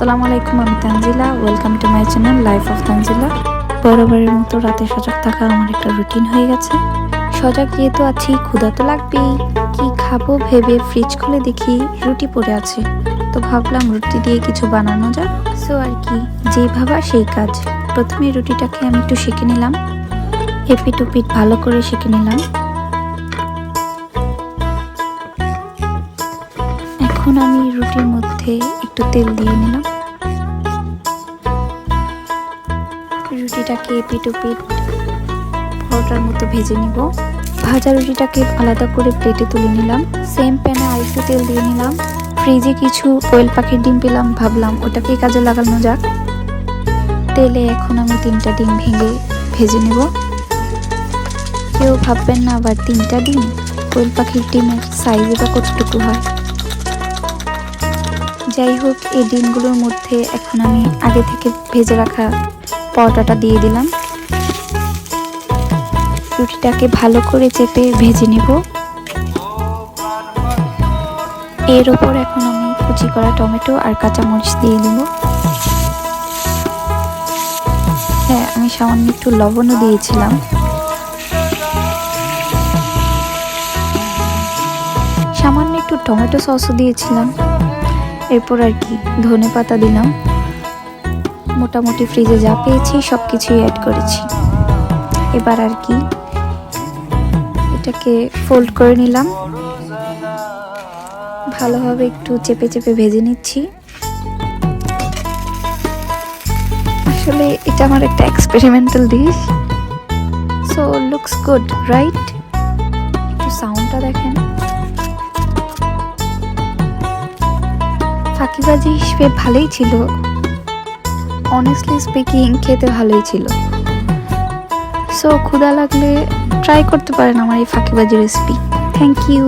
আসসালামু আলাইকুম, আমি Tanzila. Welcome to my channel life of Tanzila. বরাবরের মতো রাতে সজাগ থাকা আমার একটা রুটিন হয়ে গেছে। সজাগ যেহেতু আছি, ক্ষুধা তো লাগবেই। কি খাবো ভেবে ফ্রিজ খুলে দেখি রুটি পড়ে আছে, তো ভাবলাম রুটি দিয়ে কিছু বানানো যাক। সো আর কি, যেই ভাবা সেই কাজ। প্রথমে রুটিটাকে আমি একটু সেঁকে নিলাম, এপিট ওপিট ভালো করে সেঁকে নিলাম। এখন আমি রুটির মধ্যে একটু তেল দিয়ে নিলাম, রুটিটাকে এপিট ওপিট পরোটার মতো ভেজে নিব। ভাজা রুটিটাকে আলাদা করে প্লেটে তুলে নিলাম। সেম প্যানে আরেকটু তেল দিয়ে নিলাম। ফ্রিজে কিছু কোয়েল পাখির ডিম পেলাম, ভাবলাম ওটাকে কাজে লাগানো যাক। তেলে এখন আমি 3টা ডিম ভেজে নেব। কেউ ভাববেন না আবার 3টা ডিম, কোয়েল পাখির ডিমের সাইজে বা কতটুকু হয়। যাই হোক, এই ডিমগুলোর মধ্যে এখন আমি আগে থেকে ভেজে রাখা পরোটাটা দিয়ে দিলাম। রুটিটাকে ভালো করে চেপে ভেজে নিব। এর ওপর এখন আমি কুচি করা টমেটো আর কাঁচামরিচ দিয়ে দিব। হ্যাঁ, আমি সামান্য একটু লবণও দিয়েছিলাম। সামান্য একটু টমেটো সসও দিয়েছিলাম। এরপর আর কি, ধনেপাতা দিলাম। মোটামুটি ফ্রিজে যা পেয়েছি সব কিছুই অ্যাড করেছি। এবার আর কি, এটাকে ফোল্ড করে নিলাম। ভালোভাবে একটু চেপে চেপে ভেজে নিচ্ছি। আসলে এটা আমার একটা experimental dish. So looks good, right? একটু সাউন্ডটা দেখেন। ফাঁকিবাজি হিসেবে ভালোই ছিল, অনেস্টলি স্পিকিং খেতে ভালোই ছিল। সো ক্ষুধা লাগলে ট্রাই করতে পারেন আমার এই ফাঁকিবাজি রেসিপি। Thank you.